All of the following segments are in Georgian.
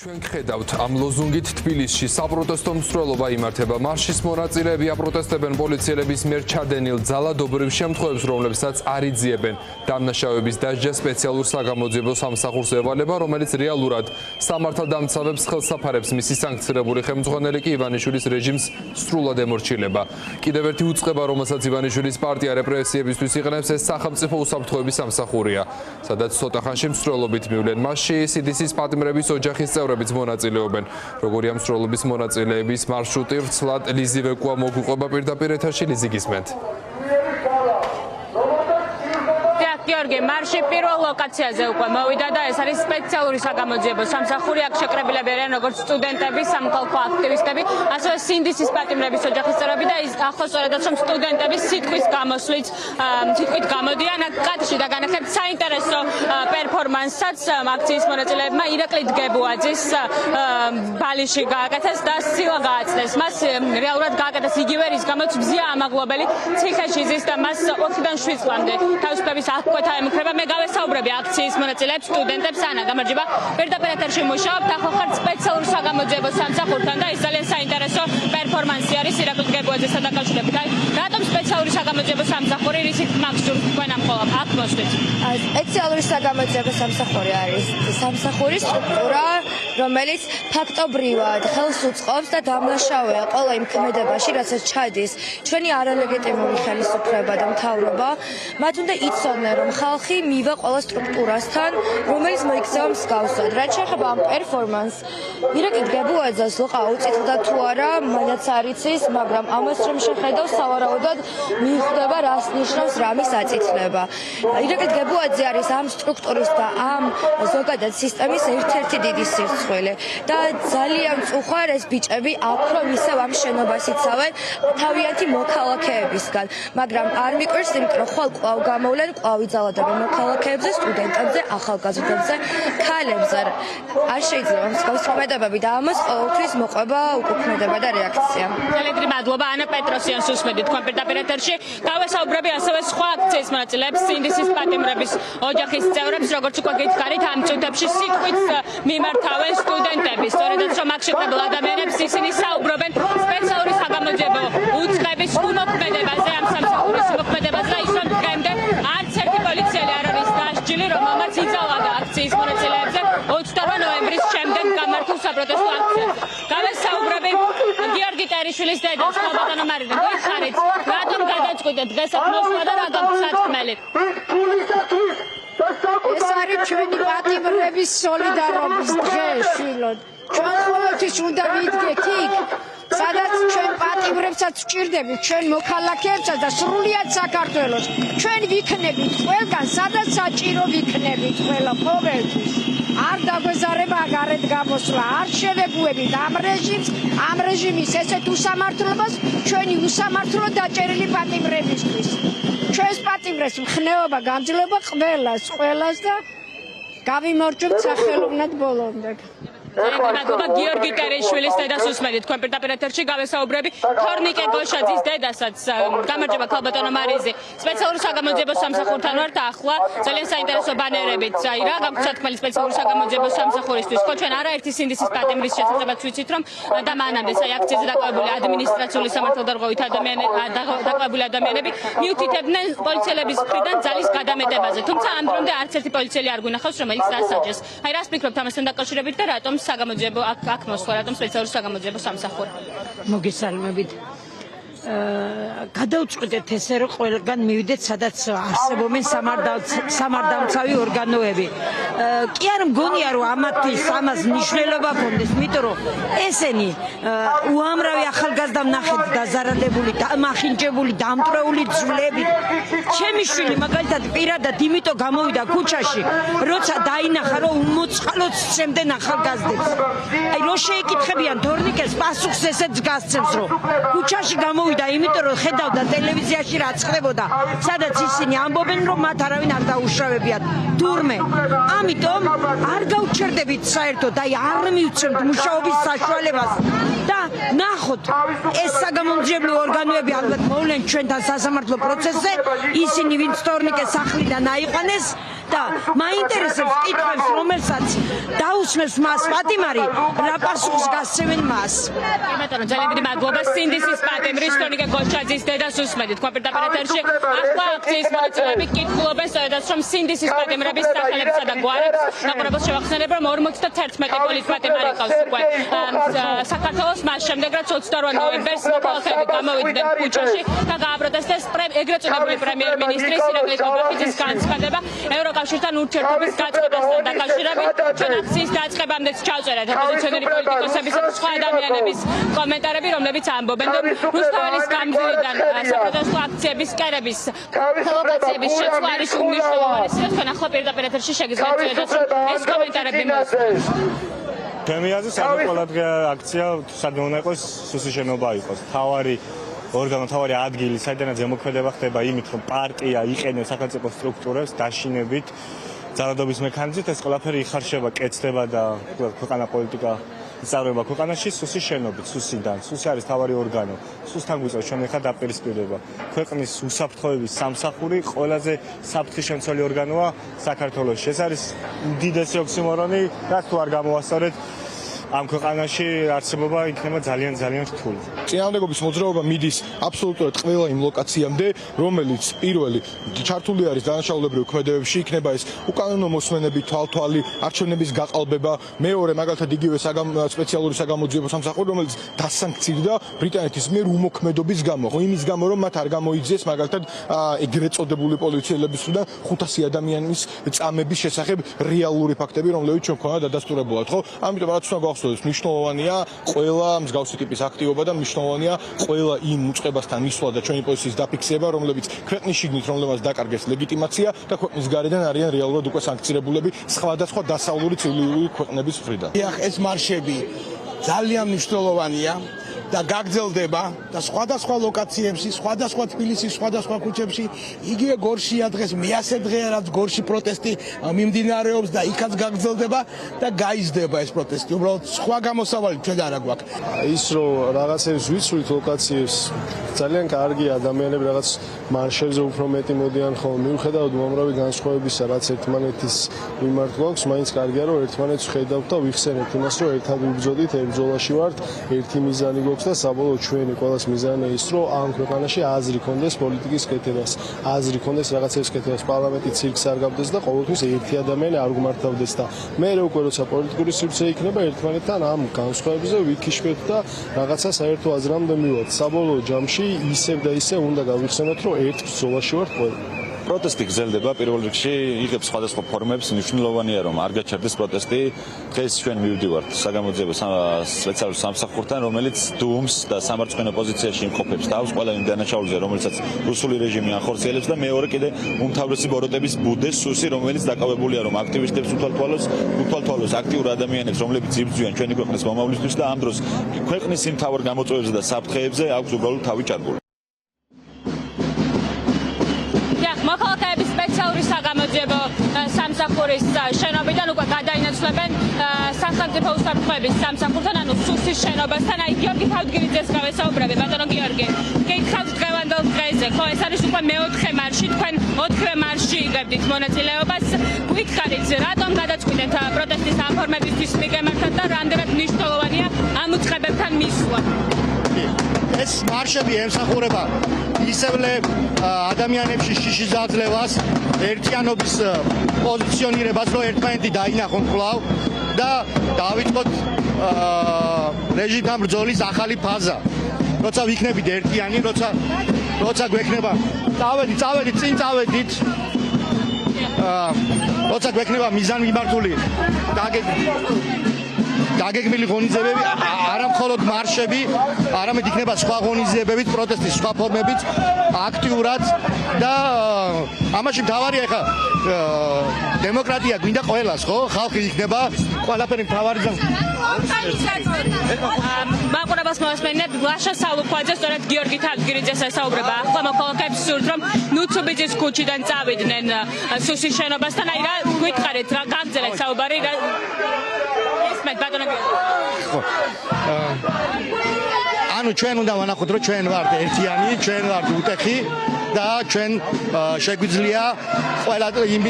ჩვენ გხედავთ ამ ლოზუნგით თბილისში საპროტესტო მსვლელობა იმართება. მარშის მონაწილეები აპროტესტებენ პოლიციელების მიერ ჩადენილ ძალადობრივ შემთხვევებს, რომლებსაც არ იძიებენ. დამნაშავების დასჯა სპეციალურ საგამოძიებო სამსახურს ევალება, რომელიც რეალურად სამართალდამცავებს ხელსაფარებს. მისი სანქცირებული ხელმძღვანელი კი ივანიშვილის რეჟიმს სრულად ემორჩილება. კიდევ ერთი უწყება, რომელსაც ივანიშვილის პარტია რეპრესიებისთვის იყენებს, ეს სახელმწიფო უსაფრთხოების სამსახურია, სადაც ცოტა ხანში მსვლელობით მივლენ. მასში CDC-ის პატიმრების ოჯახის წევრებიც მონაწილეობენ. როგორი ამ მსვლელობის მონაწილეების მარშრუტი ვრცლად ლიზი ვეკუა მოგვიყვება პირდაპირ ეთერში. ლიზი, გისმენთ. გიორგი, მარში პირველ ლოკაციაზე უკვე მოვიდა და ეს არის სპეციალური საგამოძიებო სამსახური. აქ შეკრებილები არიან როგორც სტუდენტები, სამოქალაქო აქტივისტები, ასევე CDC-ის პატიმრების ოჯახის წევრები და ის ახლოს სწორედაც რომ სტუდენტები სიტყვის გამოსვლით სიტყვით გამოდიან. აქ კადრში დაგანახებთ საინტერესო პერფორმანსსაც აქციის მონაწილეებმა ირაკლი დგებუაძის ბალიში გააკეთეს და სილა გააცნეს. მას რეალურად გააკეთეს იგივე, რის გამოც მზია ამაღლობელი ციხეში ზის და მას 4-დან 7 წლამდე თავისუფლების კვეთა ემუქრება. მე გავესაუბრები აქციის მონაწილეებს, სტუდენტებს. ანა, გამარჯობა. პირდაპირ ეთერში მუშაობთ, ახლა ხართ სპეციალურ საგამოძიებო სამსახურთან და ეს ძალიან საინტერესო პერფორმანსი არის ირაკლი დგებუაძესთან დაკავშირებით. აი, რატომ სპეციალური საგამოძიებო სამსახური, რისით მაგსურთ თქვენ ამ ყოველ აქ მოსვლით? სპეციალური საგამოძიებო სამსახური არის სამსახურის სტრუქტურა, რომელიც ფაქტობრივად ხელს უწყობს და დამნაშავეა ყველა იმ ქმედებაში, რასაც ჩადის ჩვენი არალეგიტიმური ხელისუფლება და მთავრობა. მათ უნდა იცოდნენ, რომ ხალხი მივა ყველა სტრუქტურასთან, რომელიც მოიქცევა მსგავსად. რაც შეეხება ამ პერფორმანსს, ირაკლი დგებუაძეს ლოყა უწითლდა თუ არა, მანაც არ იცის, მაგრამ ამას რომ შეხედავ, სავარაუდოდ მიხვდება, რას ნიშნავს რამის აწითლება. ირაკლი დგებუაძე არის ამ სტრუქტურის და ამ ზოგადად სისტემის ერთ-ერთი დიდი სირცხვილი და ძალიან წუხარ ეს ბიჭები აქ რომ ისევ ამ შენობას იცავენ თავიანთი მოქალაქეებისგან, მაგრამ არ მიკვირს, იმიტომ რომ ხვალ კვლავ გამოვლენ, კვლავ იძალადობენ მოქალაქეებზე, სტუდენტებზე, ახალგაზრდებზე, ქალებზე. არ შეიძლება მსგავსი ქმედებები და ამას ყოველთვის მოყვება უკუქმედება და რეაქცია. ძალიან დიდი მადლობა. ანა პეტროსიანს უსმენთ თქვენ პირდაპირ ეთერში. გავესაუბრები ასევე სხვა აქციის მონაწილეებს, CDC-ის პატიმრების ოჯახის წევრებს, როგორც უკვე გითხარით, ამ წუთებში სიტყვით მიმართავენ სტუდენტები. სწორედაც რომ აქ შეკრებილ ადამიანებს ისინი საუბრობენ სპეციალური საგამოძიებო უწყების უმოქმედებაზე, ამ სამსახურის უმოქმედებაზე და ის რომ დღემდე არც ერთი პოლიციელი არ არის დასჯილი, რომელმაც იძლევა აქციის მონაწილეებზე 28 ნოემბრის შემდეგ გამართულ საპროტესტო აქციაზე. გავესაუბრები გიორგი ტერიშვილის დედას, ბატონო მარინა, გიხარით, რატომ გადაწყვიტეთ დღეს აქ მოსვლა და რა გაგსათქმელი? ეს არის ჩვენი პატიმრების სოლიდარობის დღე, შვილო. ჩვენ ყოველთვის უნდა ვიდგეთ იქ, სადაც ჩვენ პატიმრებსაც ვჭირდებით, ჩვენ მოქალაქეებსაც და სრულიად საქართველოს. ჩვენ ვიქნებით ყველგან, სადაც საჭირო ვიქნებით ყველა ყოველთვის. არ დაგვეზარება გარეთ გამოსვლა, არ შევეგუებით ამ რეჟიმის ესეთ უსამართლობას, ჩვენი უსამართლო დაჭერილი პატიმრებისთვის. ჩვენს პატიმრებს მხნეობა გამძლეობა ყველას და გავიმორჩებთ სახელოვნად ბოლომდე. მადლობა. გიორგი ტერიშვილის დედას უსმენთ თქვენ პირდაპირ ეთერში. გავესაუბრები თორნიკე გოშაძის დედასაც. გამარჯობა ქალბატონო მარიზი. სპეციალური საგამოძიებო სამსახურთან ვართ ახლა. ძალიან საინტერესო ბანერებით. აი რა გაგსათქმელი სპეციალური საგამოძიებო სამსახურისთვის. ხო, ჩვენ არაერთი CDC-ის პატიმრის შესაძლებაც ვიცით, რომ და მანამდე აქციაზე დაკვებული ადმინისტრაციული სამართალდარღვევით დაკვებული ადამიანები მიუთითებდნენ პოლიციელების მხრიდან ძალის გადამეტებაზე. თუმცა ამ დრომდე არც ერთი პოლიციელი არ გვინახავს, რომელიც დასაჯეს. აი რას ფიქრობთ ამასთან დაკავშირებით და რატომ საგამოძიებო აქ მოსვლა, რატომ სპეციალური საგამოძიებო სამსახური? მოგესალმებით. გადავწყვიტეთ ესე, რომ ყველგან მივიდეთ, სადაც არსებობენ სამართალდამცავი ორგანოები. კი არ მგონია, რომ ამას მნიშვნელობა ჰქონდეს, იმიტომ რომ ესენი უამრავი ახალგაზრდა ვნახეთ დაზარალებული, დამახინჯებული, დამტვრეული ძვლებით. ჩემი შვილი მაგალითად პირადად იმიტომ გამოვიდა ქუჩაში, როცა დაინახა, რომ უმოწყალოდ სცემდნენ ახალგაზრდებს. აი რო შეეკითხებიან თორნიკეს, პასუხს ესეც გასცემს, რომ ქუჩაში გამოვიდა, იმიტომ რომ ხედავდა ტელევიზიაში რაც ხდებოდა, სადაც ისინი ამბობენ, რომ მათ არავინ არ დაუშავებიათ. თურმე, ამიტომ არ გავჩერდებით საერთოდ, აი არ მივცემთ მუშაობის საშუალებას და ნახოთ, ეს საგამომძიებლო ორგანოები ალბათ მოვლენ ჩვენთან სასამართლო პროცესზე, ისინი ვინც თორნიკეს სახლიდან აიყვანეს და მაინტერესებს კითხვებს, რომელსაც დაუსმევს მას პატიმარი, რა პასუხს გასცემენ მას. ბატონო, ძალიან დიდი მადლობა სინდისის პატიმრის ქრონიკა გოჩაძის დედას უსმედით. კვირდაპირ ეთერში ახლა აქციის მონაწილეები კითხულობენ სწორედაც რომ სინდისის პატიმრების სახელებსა და გვარებს ნაკურებელს შევახსენებ რომ 51 პოლის პატიმარი ყავს უკვე საქართველოს მას შემდეგ რაც 28 ნოემბერს მოქალაქეები გამოვიდნენ ქუჩაში და გააპროტესტეს ეგრეთ წოდებული პრემიერ-მინისტრის ირაკლი კობახიძის განცხადება ევროკავშირთან ურთიერთობის გაწყობასთან დაკავშირებით. ჩვენ აქციის დაწყებამდეც ჩავწერეთ ოპოზიციონერი პოლიტიკოსების და სხვა ადამიანების კომენტარები, რომლებიც ამბობენ, რომ რუსთაველის გამგვლიდან საპროტესტო აქციების კერების პროვოკაციების შეცვლა არის უმნიშვნელოვანესი. თქვენ ახლა პირდაპირ ეთერში შეგიძლიათ ეს კომენტარები მოსწროთ. ჩემი აზრით, სადღაც ყოველდღე აქცია სადღაც უნდა იყოს სუსის შენობა იყოს. თავარი ორგანო, თავარი ადგილი, საიდანაც ზემოქმედება ხდება იმით, რომ პარტია იყენებს სახელმწიფო სტრუქტურებს დაშინებით, ძალადობის მექანიზმით, ეს ყველაფერი იხარშება, კეთდება და ქვეყანა პოლიტიკა იწარმოება ქვეყანაში სუსის შენობით, სუსიდან. სუსი არის თავარი ორგანო. სუსთან გვიწევს ჩვენ ახლა დაპირისპირება. ქვეყნის უსაფრთხოების სამსახური ყველაზე საფრთხის შემცველი ორგანოა საქართველოში. ეს არის უდიდესი ოქსიმორონი, რაც თუ არ გამოვასწორეთ, ამ ქვეყანაში არსებობა იქნება ძალიან რთული. წინააღმდეგობის მოძრაობა მიდის აბსოლუტურად ყველა იმ ლოკაციამდე, რომელიც პირველი ჩართული არის დანაშაულებრივ ქმედებებში, იქნება ეს უკანონო მოსმენები, თვალთვალი, არჩევნების გაყალბება, მეორე მაგალითად იგივე სპეციალური საგამოძიებო სამსახური, რომელიც დასანქცირდა ბრიტანეთის მიერ უმოქმედობის გამო, იმის გამო, რომ მათ არ გამოიძიეს მაგალითად ეგრეთ წოდებული პოლიციელების მხრიდან 500 ადამიანის წამების შესახებ რეალური ფაქტები, რომლებიც ჩვენ ქონდა დადასტურებულად, ხო? ამიტომ რაც უნდა გავხსნათ მნიშვნელოვანია ყველა მსგავსი ტიპის აქტივობა და მნიშვნელოვანია ყველა იმ უწყებასთან მისვლა და ჩვენი პოზიციის დაფიქსება, რომლებიც ქვეყნის შიგნით რომლებსაც დაკარგეს ლეგიტიმაცია და ქვეყნის გარედან არიან რეალურად უკვე სანქცირებულები სხვადასხვა დასავლური ცივილიზებული ქვეყნების მხრიდან. ეს მარშები ძალიან მნიშვნელოვანია და გაგრძელდება და სხვადასხვა ლოკაციებში, სხვადასხვა თბილისის სხვადასხვა ქუჩებში, იგივე გორშია დღეს მე-100 დღეა რაც გორში პროტესტი მიმდინარეობს და იქაც გაგრძელდება და გაიზრდება ეს პროტესტი. უბრალოდ სხვა გამოსავალი ჩვენ არ აგვაქვს. ის რომ რაღაცებს ვიცვლით ლოკაციებს ძალიან კარგია ადამიანები რაღაც მარშებზე უფრო მეტი მოდიან ხოლმე მიუხედავად უამრავი განსხვავებისა რაც ერთმანეთის მიმართ გვაქვს მაინც კარგია რომ ერთმანეთს ხედავთ და ვიხსენებთ იმას რომ ერთად ვიბრძოდით ერთ ბრძოლაში ვართ ერთი მიზანი გვაქვს და საბოლოოდ ჩვენი ყველას მიზანია ის რომ ამ ქვეყანაში აზრი კონდეს პოლიტიკის კეთებას აზრი კონდეს რაღაცების კეთებას პარლამენტი ცირკს არ გავდეს და ყოველთვის ერთი ადამიანი არ გმართავდეს და მე უკვე როცა პოლიტიკური სივრცე იქნება ერთმანეთთან ამ განსხვავებებზე ვიქიშվეთ და რაღაცა საერთო აზრამდე მივიდეთ საბოლოო ჯამში ისევ და ისევ უნდა გავიხსენოთ რომ ერთ ბრძოლაში ვართ ყველა. პროტესტი გრძელდება პირველ რიგში, იღებს სხვადასხვა ფორმებს, მნიშვნელოვანია რომ არ გაჩერდეს პროტესტი. დღეს ჩვენ მივდივართ საგამოძიებო სპეციალურ სამსახურთან, რომელიც დუმს და სამარცხენო პოზიციაში იმყოფებს თავს ყველა იმ დანაშაულზე, რომელსაც რუსული რეჟიმი ახორციელებს და მეორე კიდე უმთავრესი ბოროტების ბუდეს სუსი, რომელიც დაკავებულია რომ აქტივისტებს უთვალთვალოს აქტიურ ადამიანებს, რომლებიც იბრძვიან ჩვენი ქვეყნის მომავლისთვის და ამ დროს ქვეყნის იმ მთავარ გამოწვევებზე და საფრთხეებზე აქვს უბრალოდ თავი ჭარბული. მოქალაქეების სპეციალური საგამოძიებო სამსახურის შენობიდან უკვე გადაინაცვლებენ სახელმწიფო უსაფრთხოების სამსახურთან, ანუ სუსის შენობასთან. აი გიორგი თავდგირიძეს გავესაუბრები, ბატონო გიორგი. გითხავთ დღევანდელ დღეზე, ხო ეს არის უკვე მეოთხე მარში, თქვენ 4-ვე მარში იღებდით მონაწილეობას. გვითხარით, რატომ გადაწყვიტეთ პროტესტის ამ ფორმებისთვის მიგემართათ და რამდენად მნიშვნელოვანია ამ უწყებებთან მისვლა? ეს მარშები ემსახურება ისევლე ადამიანებში შიშის დაძლევას, ერთიანობის პოზიციონირებას, რომ ერთმანეთი დაინახონ კვლავ და დავიწყოთ რეჟიმთან ბრძოლის ახალი ფაზა. როცა ვიქნებით ერთიანი, როცა გვექნება წავედით, წინ წავედით. როცა გვექნება მიზანმიმართული დაგეგმილი ღონისძიებები, არა მხოლოდ მარშები, არამედ იქნება სხვა ღონისძიებებით, პროტესტის სხვა ფორმებით, აქტიურად და ამაში მთავარია ხა დემოკრატია გვინდა ყველას, ხო? ხალხი იქნება ყველაფერი მთავარი მაყურებელს მოასმენთ ლაშა სალუქვაძე, სწორედ გიორგი თავდგირიძეს ესაუბრება. ახლა მოქალაქეებს სურთ რომ ნუცუბიძის ქუჩიდან წავიდნენ სუსის შენობასთან. აი რა გვითხარით, რა გაგრძელეთ საუბარი რა ანუ ჩვენ უნდა ვანახოთ რომ ჩვენ ვართ ერთიანი, ჩვენ ვართ უტეხი და ჩვენ შეგვიძლია ყველა იმ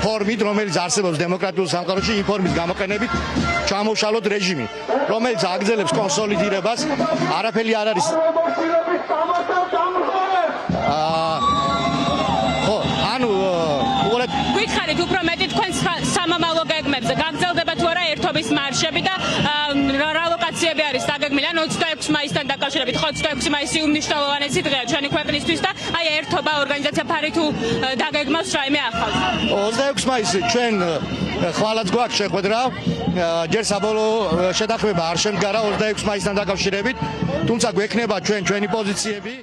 ფორმით, რომელიც არსებობს დემოკრატიულ სამყაროში, იმ ფორმის გამოყენებით ჩამოვშალოთ რეჟიმი, რომელიც აგრძელებს კონსოლიდირებას, არაფერი არ არის გითხარით უფრო მეტი თქვენ სამამალო გეგმებზე გაგრძელდება თუ არა ერთობის მარშები და რა ლოკაციები არის დაგეგმილი ან 26 მაისთან დაკავშირებით ხო 26 მაისი უმნიშვნელოვანესი დღეა ჩვენი ქვეყნისთვის და აი ერთობა ორგანიზაცია ფარი თუ დაგეგმავს რაიმე ახალს 26 მაისი ჩვენ ხვალაც გვაქვს შეხვედრა ჯერ საბოლოო შეთანხმება არ შემდგარა 26 მაისთან დაკავშირებით თუმცა გვექნება ჩვენი პოზიციები